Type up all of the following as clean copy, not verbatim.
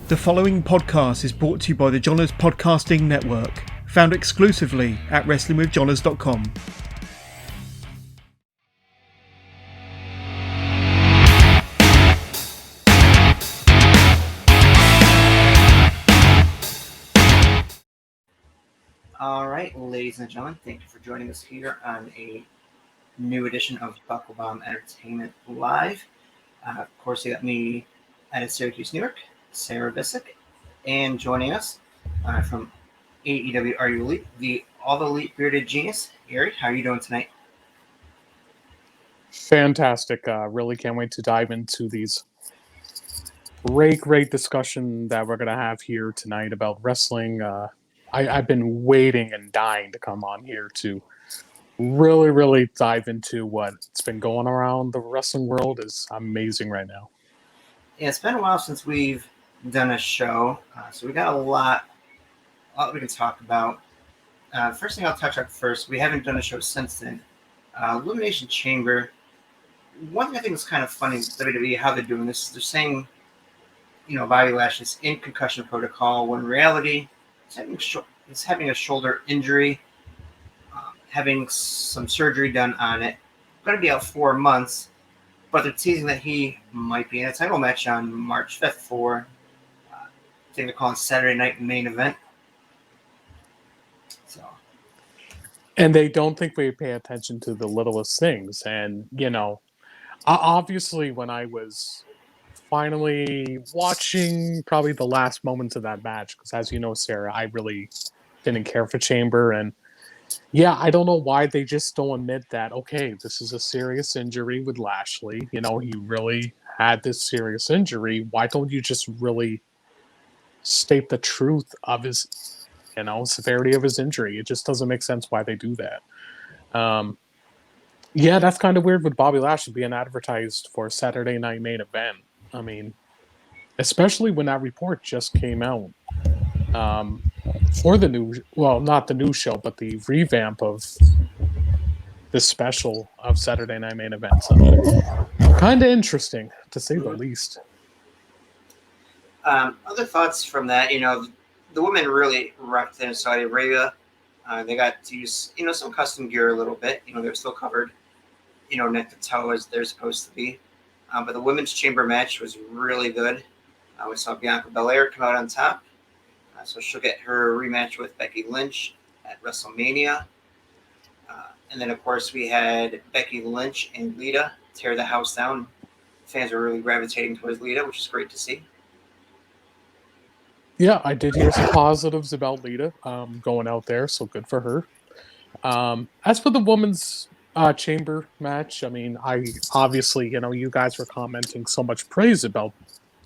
The following podcast is brought to you by the Johners Podcasting Network, found exclusively at WrestlingWithJohners.com. All right, ladies and gentlemen, thank you for joining us here on a new edition of Bucklebomb Entertainment Live. Of course, you got me out of Syracuse, New York, Sarah Visick, and joining us from AEW Are You Elite, the all-elite bearded genius, Eric. How are you doing tonight? Fantastic. Really can't wait to dive into these great discussion that we're going to have here tonight about wrestling. I've been waiting and dying to come on here to really dive into what's been going around the wrestling world. Is amazing right now. Yeah, it's been a while since we've done a show, so we got a lot we can talk about. First thing I'll touch on first, we haven't done a show since then. Elimination Chamber. One thing I think is kind of funny with WWE, how they're doing this, is they're saying, Bobby Lashley's in concussion protocol, when in reality, he's having a shoulder injury, having some surgery done on it, going to be out 4 months, but they're teasing that he might be in a title match on March 5th for, I think they're calling Saturday Night Main Event. So, and they don't think we pay attention to the littlest things. And, obviously when I was finally watching probably the last moments of that match, because as you know, Sarah, I really didn't care for Chamber. And yeah, I don't know why they just don't admit that, okay, this is a serious injury with Lashley. He really had this serious injury. Why don't you just really state the truth of his, severity of his injury? It just doesn't make sense why they do that. Yeah, that's kind of weird with Bobby Lashley being advertised for Saturday Night Main Event. I mean, especially when that report just came out for the new, well, not the new show, but the revamp of the special of Saturday Night Main Event. So, kind of interesting, to say the least. Other thoughts from that, the women really rocked in Saudi Arabia. They got to use, some custom gear a little bit. They're still covered, neck to toe as they're supposed to be. But the women's chamber match was really good. We saw Bianca Belair come out on top. So she'll get her rematch with Becky Lynch at WrestleMania. And then, of course, we had Becky Lynch and Lita tear the house down. Fans are really gravitating towards Lita, which is great to see. Yeah, I did hear some positives about Lita going out there, so good for her. As for the women's chamber match, I mean, I obviously, you guys were commenting so much praise about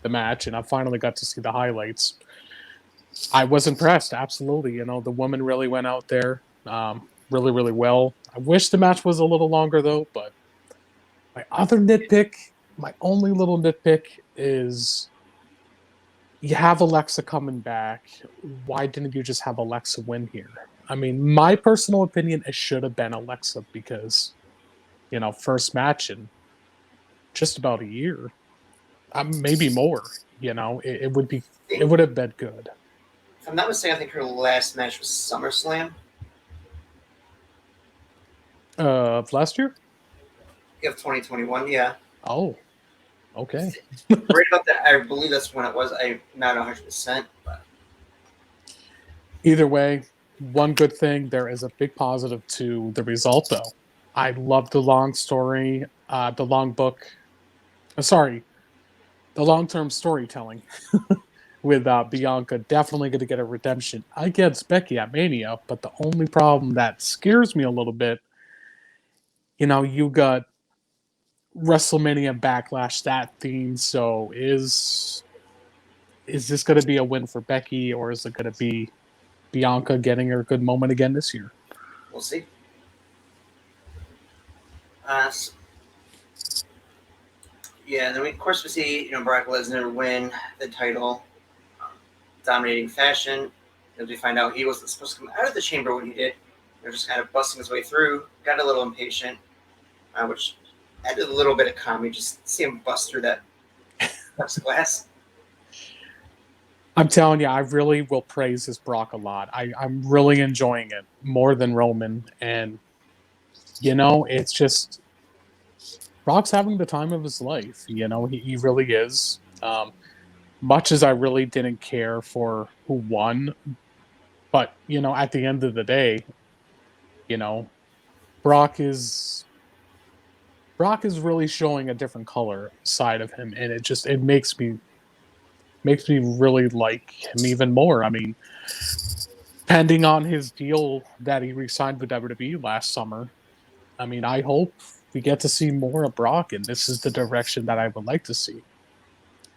the match, and I finally got to see the highlights. I was impressed, absolutely. The woman really went out there really well. I wish the match was a little longer, though, but my only little nitpick is you have Alexa coming back. Why didn't you just have Alexa win here? I mean, my personal opinion, it should have been Alexa because, first match in just about a year, maybe more. It would have been good. If I'm not mistaken, I think her last match was SummerSlam. Of last year? Of 2021, yeah. Oh, okay. Right about that, I believe that's when it was. I'm not 100%, but either way, one good thing, there is a big positive to the result, though. I love the long story, the long-term storytelling with Bianca definitely going to get a redemption against Becky at Mania. But the only problem that scares me a little bit, you got WrestleMania Backlash, that theme. So is this going to be a win for Becky, or is it going to be Bianca getting her good moment again this year? We'll see. Yeah, and then of course we see Brock Lesnar win the title, dominating fashion. As we find out, he wasn't supposed to come out of the chamber when he did. They're just kind of busting his way through. Got a little impatient, which added a little bit of comedy. Just see him bust through that plexiglass. I'm telling you, I really will praise this Brock a lot. I'm really enjoying it more than Roman. And, it's just Brock's having the time of his life. He really is. Much as I really didn't care for who won, but, at the end of the day, you know, Brock is Brock is really showing a different color side of him, and it makes me really like him even more. I mean, pending on his deal that he re-signed with WWE last summer, I mean, I hope we get to see more of Brock, and this is the direction that I would like to see.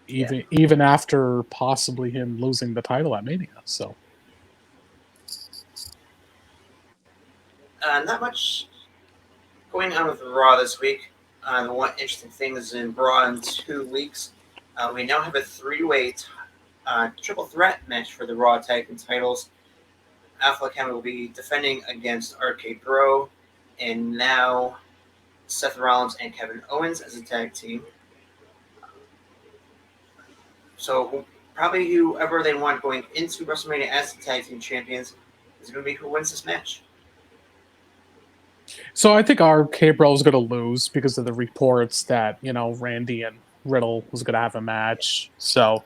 Yeah. Even after possibly him losing the title at Mania. So Not much going on with Raw this week. The one interesting thing is in Raw in 2 weeks, we now have a three-way triple threat match for the Raw Tag Team titles. Alpha Academy will be defending against RK Bro, and now Seth Rollins and Kevin Owens as a tag team. So probably whoever they want going into WrestleMania as the tag team champions is going to be who wins this match. I think our K-Bro is going to lose because of the reports that, Randy and Riddle was going to have a match. But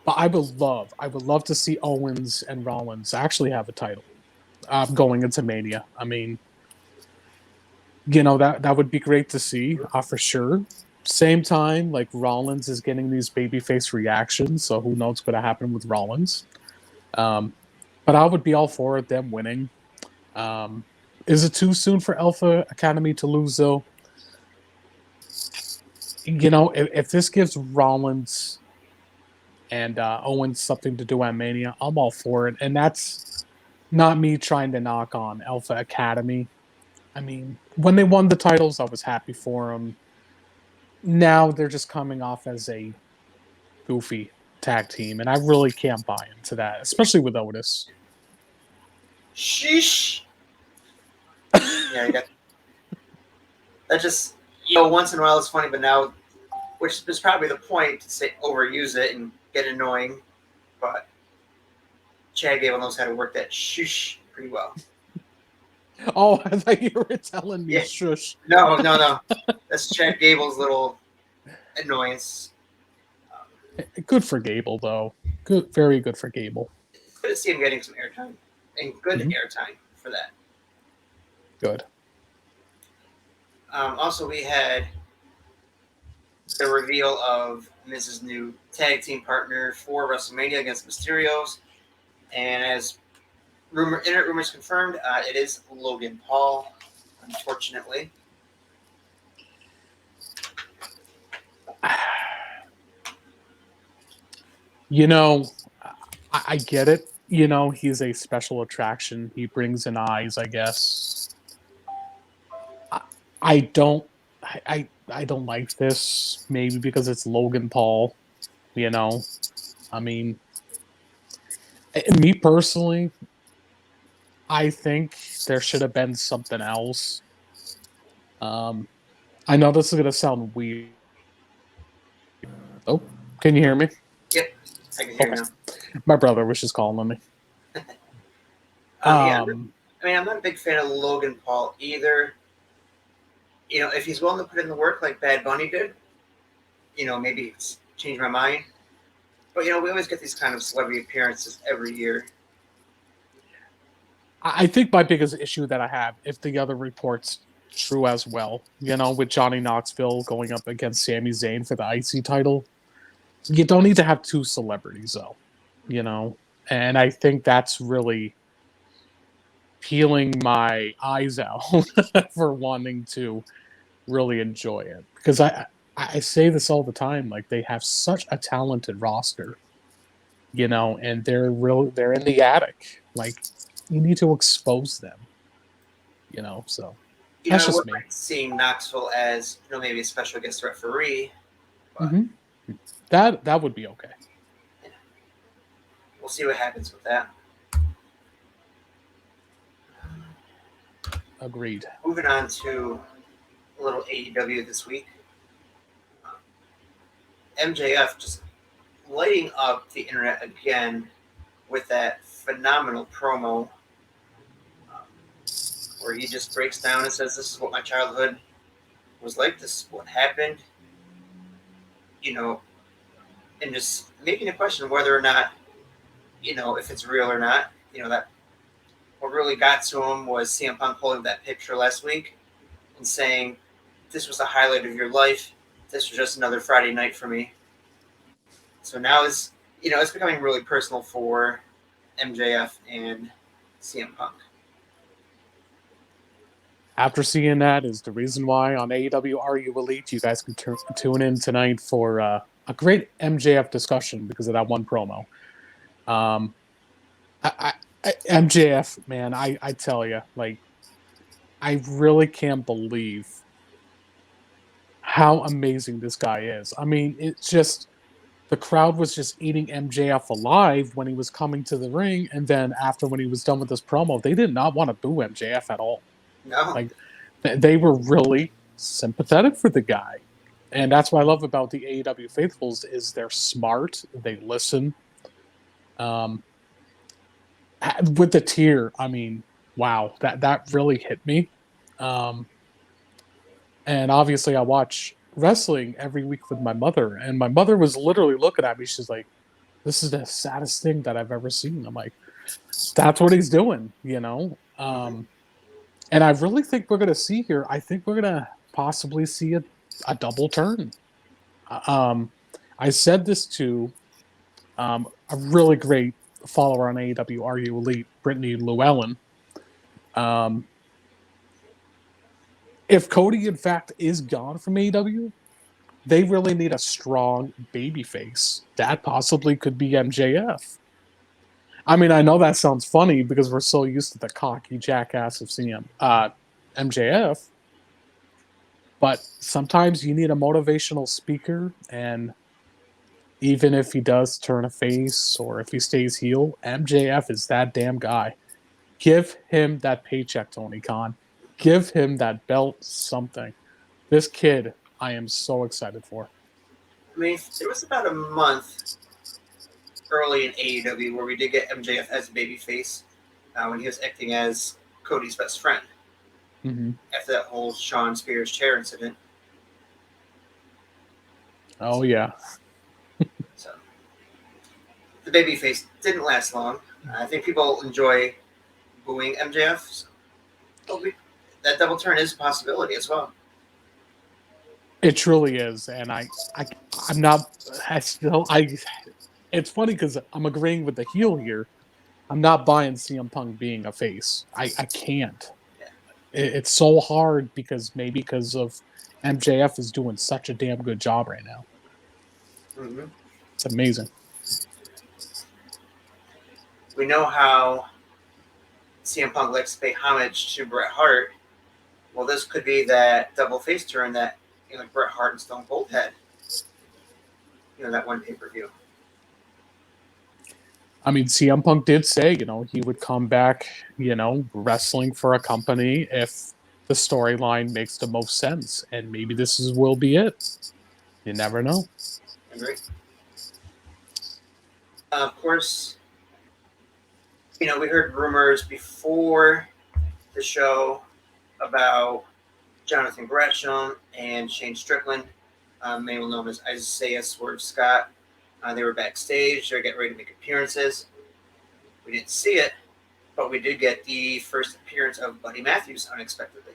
I would love to see Owens and Rollins actually have a title going into Mania. I mean, that would be great to see for sure. Same time, like Rollins is getting these babyface reactions, so who knows what's going to happen with Rollins. But I would be all for them winning. Is it too soon for Alpha Academy to lose, though? If this gives Rollins and Owens something to do at Mania, I'm all for it. And that's not me trying to knock on Alpha Academy. I mean, when they won the titles, I was happy for them. Now they're just coming off as a goofy tag team, and I really can't buy into that, especially with Otis. Sheesh. Yeah, you got that. Just once in a while it's funny, but now, which is probably the point to say overuse it and get annoying, but Chad Gable knows how to work that shush pretty well. Oh, I thought you were telling me shush. No. That's Chad Gable's little annoyance. Good for Gable, though. Good, very good for Gable. Good to see him getting some airtime, and good airtime for that. Good. Also, we had the reveal of Miz's new tag team partner for WrestleMania against Mysterios, and as internet rumors confirmed, it is Logan Paul, unfortunately. I get it. He's a special attraction. He brings in eyes, I guess. I don't like this. Maybe because it's Logan Paul. I mean, me personally, I think there should have been something else. I know this is gonna sound weird. Oh, can you hear me? Yep, I can hear you now. My brother was just calling on me. I'm not a big fan of Logan Paul either. If he's willing to put in the work like Bad Bunny did, maybe it's changed my mind. But, we always get these kind of celebrity appearances every year. I think my biggest issue that I have, if the other reports true as well, with Johnny Knoxville going up against Sami Zayn for the IC title, you don't need to have two celebrities, though, And I think that's really peeling my eyes out for wanting to really enjoy it. Because I say this all the time, like they have such a talented roster, and they're in the attic. Like you need to expose them, so that's just me. Seeing Knoxville as, maybe a special guest referee. But that would be okay. Yeah. We'll see what happens with that. Agreed. Moving on to a little AEW this week. MJF just lighting up the internet again with that phenomenal promo where he just breaks down and says, "This is what my childhood was like. This is what happened." And just making a question whether or not, if it's real or not. That what really got to him was CM Punk holding that picture last week and saying, "This was the highlight of your life. This was just another Friday night for me." So now it's becoming really personal for MJF and CM Punk. After seeing that is the reason why on AEW Are You Elite, you guys can tune in tonight for a great MJF discussion because of that one promo. MJF, man, I tell you, like, I really can't believe how amazing this guy is. I mean, it's just the crowd was just eating MJF alive when he was coming to the ring, and then after when he was done with this promo, they did not want to boo MJF at all. No. Like, they were really sympathetic for the guy. And that's what I love about the AEW faithfuls is they're smart, they listen. With the tear, I mean, wow, that really hit me. And obviously I watch wrestling every week with my mother, and my mother was literally looking at me. She's like, "This is the saddest thing that I've ever seen." I'm like, "That's what he's doing," And I really think we're gonna see here. I think we're gonna possibly see a double turn. I said this to a really great follower on AEW Are You Elite, Brittany Llewellyn. If Cody, in fact, is gone from AEW, they really need a strong babyface. That possibly could be MJF. I mean, I know that sounds funny because we're so used to the cocky jackass of MJF, but sometimes you need a motivational speaker, and even if he does turn a face or if he stays heel, MJF is that damn guy. Give him that paycheck, Tony Khan. Give him that belt, something. This kid, I am so excited for. I mean, there was about a month early in AEW where we did get MJF as a babyface when he was acting as Cody's best friend after that whole Sean Spears chair incident. Oh, yeah. So the babyface didn't last long. I think people enjoy booing MJF. So that double turn is a possibility as well. It truly is, and I'm not. It's funny because I'm agreeing with the heel here. I'm not buying CM Punk being a face. I can't. Yeah. It's so hard because of MJF is doing such a damn good job right now. Mm-hmm. It's amazing. We know how CM Punk likes to pay homage to Bret Hart. Well, this could be that double face turn that like Bret Hart and Stone Cold had. That one pay-per-view. I mean, CM Punk did say, he would come back, wrestling for a company if the storyline makes the most sense. And maybe will be it. You never know. Agree. Of course, we heard rumors before the show about Jonathan Gresham and Shane Strickland, mainly known as Isaiah Swerve Scott. They were backstage. They were getting ready to make appearances. We didn't see it, but we did get the first appearance of Buddy Matthews unexpectedly.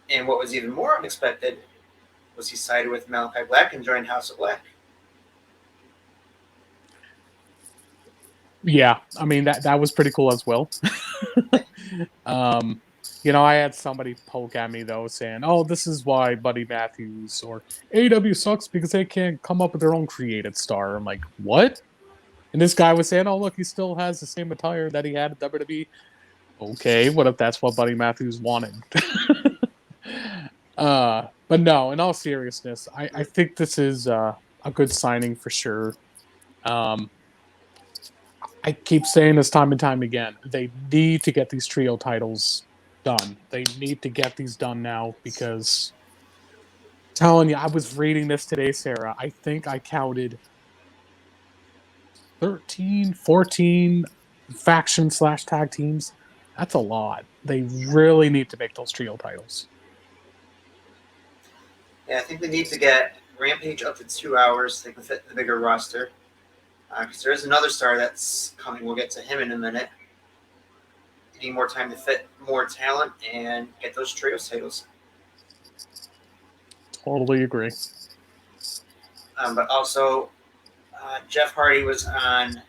And what was even more unexpected was he sided with Malachi Black and joined House of Black. Yeah, I mean, that was pretty cool as well. I had somebody poke at me, though, saying, "Oh, this is why Buddy Matthews or AEW sucks because they can't come up with their own created star." I'm like, what? And this guy was saying, "Oh, look, he still has the same attire that he had at WWE." Okay, what if that's what Buddy Matthews wanted? But no, in all seriousness, I think this is a good signing for sure. I keep saying this time and time again. They need to get these trio titles done. They need to get these done now because, telling you, I was reading this today, Sarah. I think I counted 13, 14 faction/tag teams. That's a lot. They really need to make those trio titles. Yeah, I think they need to get Rampage up to 2 hours. They can fit the bigger roster. Because there is another star that's coming. We'll get to him in a minute. They need more time to fit more talent and get those trios titles. Totally agree. But also, Jeff Hardy was on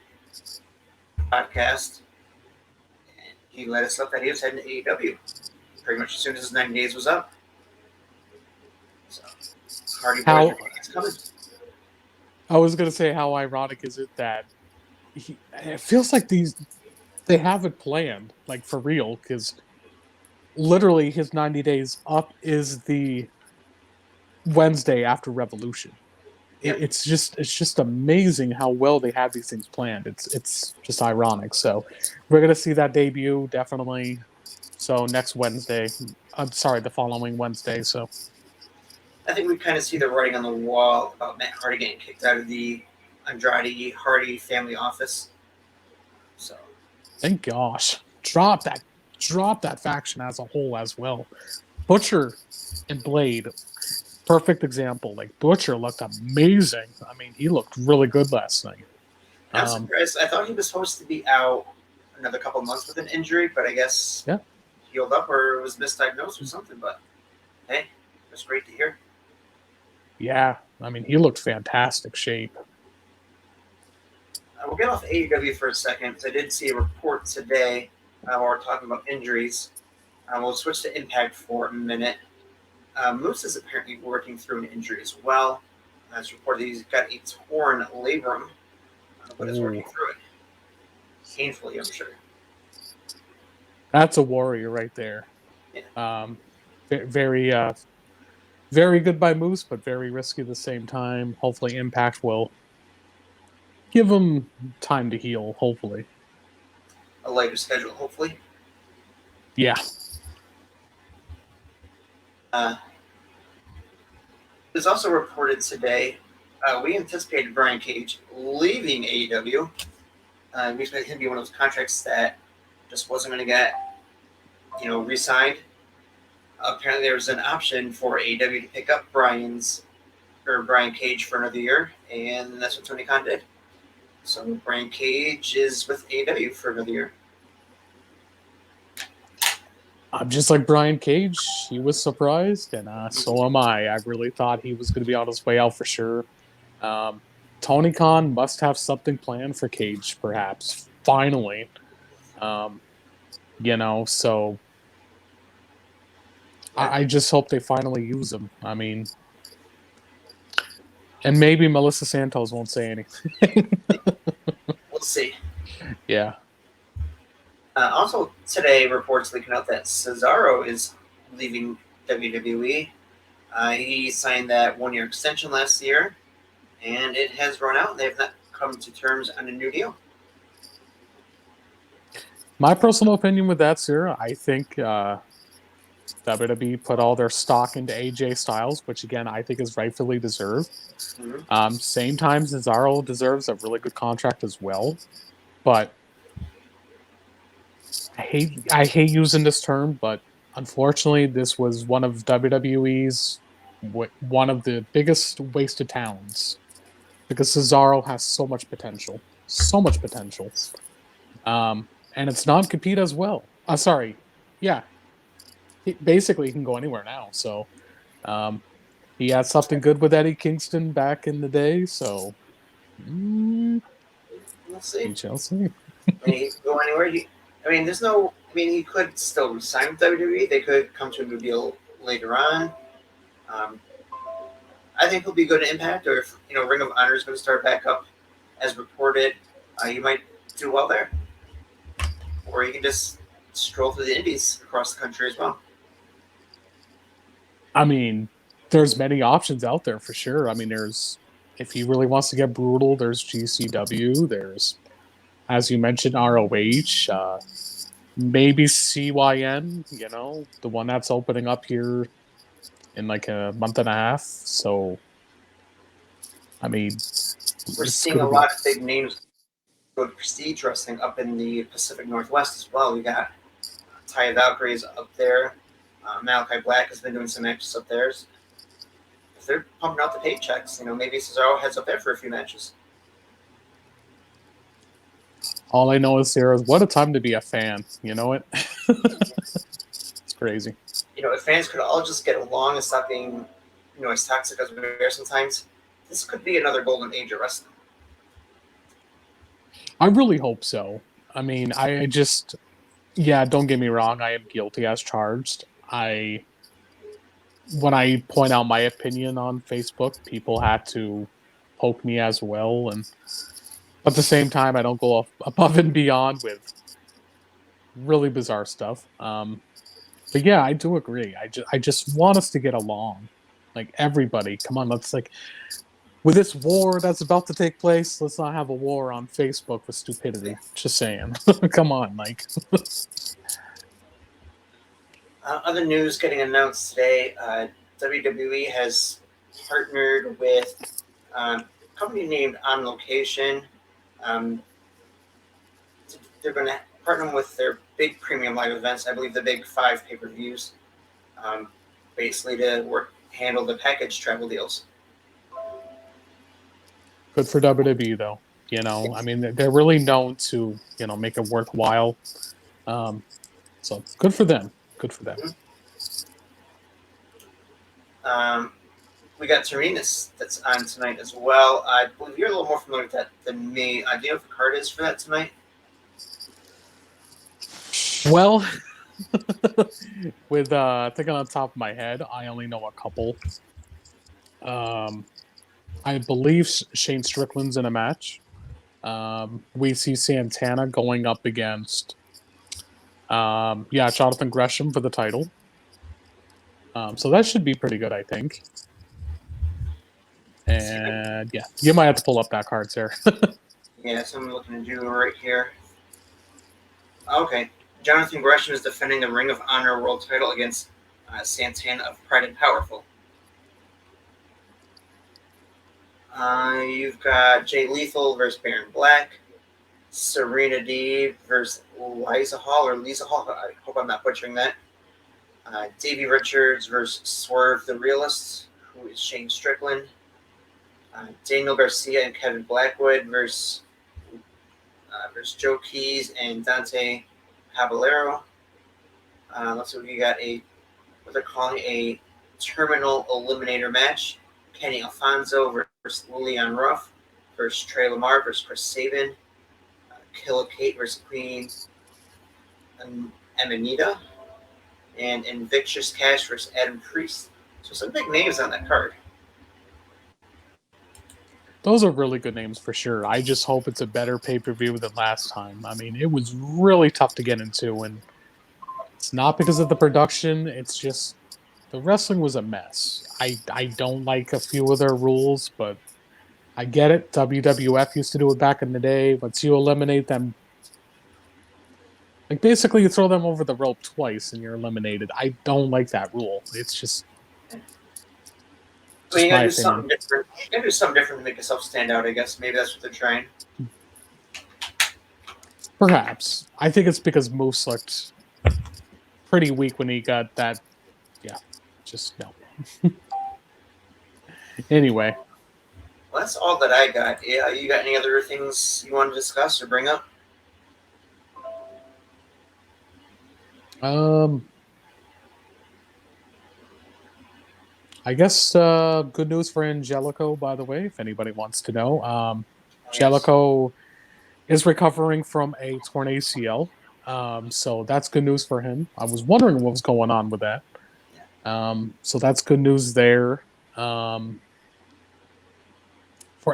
a podcast, and he let us know that he was heading to AEW pretty much as soon as his 90 days was up. So, Hardy boys, it's coming. I was going to say, how ironic is it that it feels like they have it planned, like for real, because literally his 90 days up is the Wednesday after Revolution. Yep. It's just amazing how well they have these things planned. It's just ironic. So we're gonna see that debut definitely. So next Wednesday, I'm sorry, the following Wednesday. So I think we kind of see the writing on the wall about Matt Hardy getting kicked out of the Andrade Hardy family office. So thank gosh, drop that faction as a whole as well. Butcher and Blade, perfect example. Like Butcher looked amazing. I mean, he looked really good last night. I'm surprised. I thought he was supposed to be out another couple months with an injury, but I guess healed up or was misdiagnosed or something. But hey, that's great to hear. Yeah, I mean, he looked fantastic shape. We'll get off AEW for a second because I did see a report today while we're talking about injuries. We'll switch to Impact for a minute. Moose is apparently working through an injury as well. It's reported he's got a torn labrum, but is working through it. Painfully, I'm sure. That's a warrior right there. Yeah. Very, very good by Moose, but very risky at the same time. Hopefully, Impact will give him time to heal. Hopefully, A lighter schedule, hopefully. Yeah. It was also reported today. We anticipated Brian Cage leaving AEW. We expected him to be one of those contracts that just wasn't going to get, re-signed. Apparently, there was an option for AEW to pick up Brian Cage for another year, and that's what Tony Khan did. So Brian Cage is with AEW for another year. I'm just like Brian Cage. He was surprised, and so am I. I really thought he was going to be on his way out for sure. Tony Khan must have something planned for Cage, perhaps. Finally. So I just hope they finally use him. I mean, and maybe Melissa Santos won't say anything. We'll see. Yeah. Also, today, reports leaking out that Cesaro is leaving WWE. He signed that 1-year extension last year, and it has run out. They have not come to terms on a new deal. My personal opinion with that, sir, I think WWE put all their stock into AJ Styles, which again I think is rightfully deserved. Mm-hmm. Same time, Cesaro deserves a really good contract as well, but I hate using this term, but unfortunately, this was one of WWE's one of the biggest wasted talents because Cesaro has so much potential, and it's non-compete as well. Sorry, yeah, basically he can go anywhere now. So he had something good with Eddie Kingston back in the day. So we'll see. We shall see. He can go anywhere. He could still resign with WWE. They could come to a new deal later on. I think he'll be good at Impact, or if Ring of Honor is going to start back up, as reported, you might do well there. Or you can just stroll through the indies across the country as well. I mean, there's many options out there for sure. I mean, if he really wants to get brutal, there's GCW. There's, as you mentioned, ROH. Maybe CYN, the one that's opening up here in like a month and a half. So, I mean, we're seeing a lot of big names good prestige wrestling up in the Pacific Northwest as well. We got Ty Valkyries up there. Malachi Black has been doing some matches up there. If they're pumping out the paychecks, maybe Cesaro heads up there for a few matches. All I know is, Sarah, what a time to be a fan. You know it? It's crazy. If fans could all just get along and stop being, as toxic as we are sometimes, this could be another golden age of wrestling. I really hope so. I mean, I just, don't get me wrong. I am guilty as charged. When I point out my opinion on Facebook, people had to poke me as well. And at the same time, I don't go above and beyond with really bizarre stuff. But yeah, I do agree. I just want us to get along. Like, everybody, come on, let's with this war that's about to take place, let's not have a war on Facebook with stupidity. Just saying. Come on, Other news getting announced today, WWE has partnered with a company named On Location. They're going to partner with their big premium live events, I believe the big 5 pay-per-views, basically to handle the package travel deals. Good for WWE, though. I mean, they're really known to, make it worthwhile. So good for them. Good for them. We got Tarinas that's on tonight as well. I believe you're a little more familiar with that than me. Do you know what the card is for that tonight? Well, with thinking on top of my head, I only know a couple. I believe Shane Strickland's in a match. We see Santana going up against, Jonathan Gresham for the title. So that should be pretty good, I think. And yeah, you might have to pull up that card, sir. Yeah, so I'm looking to do right here. Okay, Jonathan Gresham is defending the Ring of Honor World Title against Santana of Pride and Powerful. You've got Jay Lethal versus Baron Black, Serena Deeb versus Lisa Hall. I hope I'm not butchering that. Davey Richards versus Swerve the Realist, who is Shane Strickland. Daniel Garcia and Kevin Blackwood versus Joe Keys and Dante Caballero. Let's see, we got what they're calling a terminal eliminator match. Kenny Alfonso versus Leon Ruff versus Trey Lamar versus Chris Sabin. Killa Kate versus Queen Amanita. And Invictus Cash versus Adam Priest. So some big names on that card. Those are really good names for sure. I just hope it's a better pay-per-view than last time. I mean, it was really tough to get into, and it's not because of the production. It's just the wrestling was a mess. I don't like a few of their rules, but I get it. WWF used to do it back in the day. Once you eliminate them, basically you throw them over the rope twice and you're eliminated. I don't like that rule. It's just So you gotta do something different. You gotta do something different to make yourself stand out, I guess. Maybe that's what they're trying. Perhaps. I think it's because Moose looked pretty weak when he got that. Yeah, just no. Anyway. Well, that's all that I got. Yeah, you got any other things you want to discuss or bring up? I guess good news for Angelico, by the way, if anybody wants to know. Angelico is recovering from a torn ACL, so that's good news for him. I was wondering what was going on with that. So that's good news there. For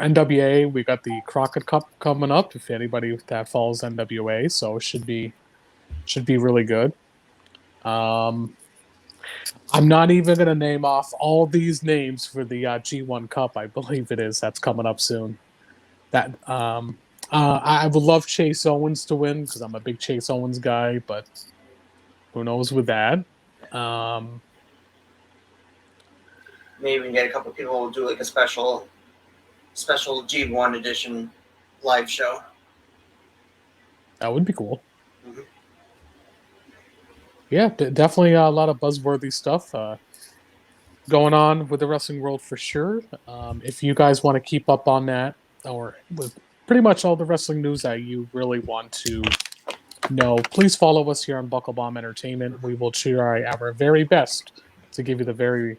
NWA, we got the Crockett Cup coming up, if anybody that follows NWA, so it should be really good. I'm not even going to name off all these names for the G1 Cup, I believe it is. That's coming up soon. That I would love Chase Owens to win because I'm a big Chase Owens guy, but who knows with that. Maybe we can get a couple of people to do like a special G1 edition live show. That would be cool. Mm-hmm. Yeah, definitely a lot of buzzworthy stuff going on with the wrestling world for sure. If you guys want to keep up on that, or with pretty much all the wrestling news that you really want to know, please follow us here on Bucklebomb Entertainment. We will try our very best to give you the very,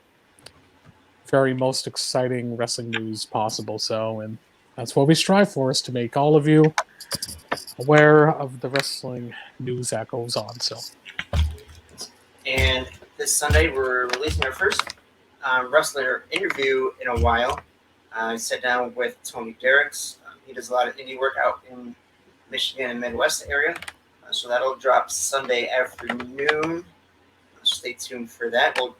very most exciting wrestling news possible. So, and that's what we strive for, is to make all of you aware of the wrestling news that goes on. So, And this Sunday, we're releasing our first wrestler interview in a while. I sat down with Tony Derricks. He does a lot of indie work out in Michigan and Midwest area. So that'll drop Sunday afternoon. Stay tuned for that. We'll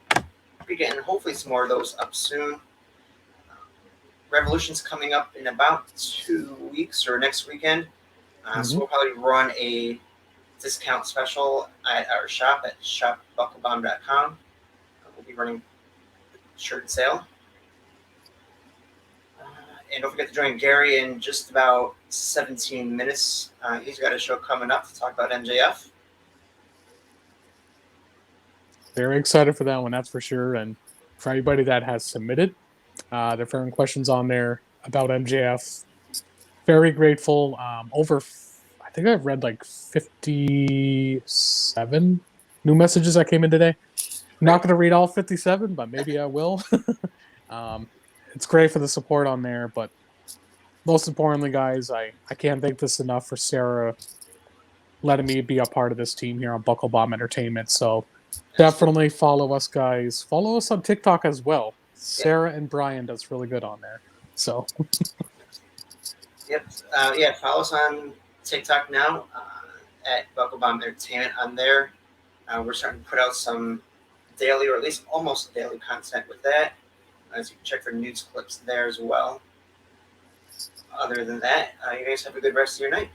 be getting hopefully some more of those up soon. Revolution's coming up in about 2 weeks or next weekend. So we'll probably run a discount special at our shop at shopbucklebomb.com. We'll be running shirt sale. And don't forget to join Gary in just about 17 minutes. He's got a show coming up to talk about MJF. very excited for that one, that's for sure. And for anybody that has submitted different questions on there about MJF, very grateful. I think I've read like 57 new messages that came in today. I'm not going to read all 57, but maybe I will. It's great for the support on there, but most importantly, guys, I can't thank this enough for Sarah letting me be a part of this team here on Bucklebomb Entertainment. So definitely follow us, guys. Follow us on TikTok as well. Sarah and Brian does really good on there. So Yep. Follow us on TikTok now at Bucklebomb Entertainment. On there, we're starting to put out some daily, or at least almost daily, content with that. As you can check for news clips there as well. Other than that, you guys have a good rest of your night.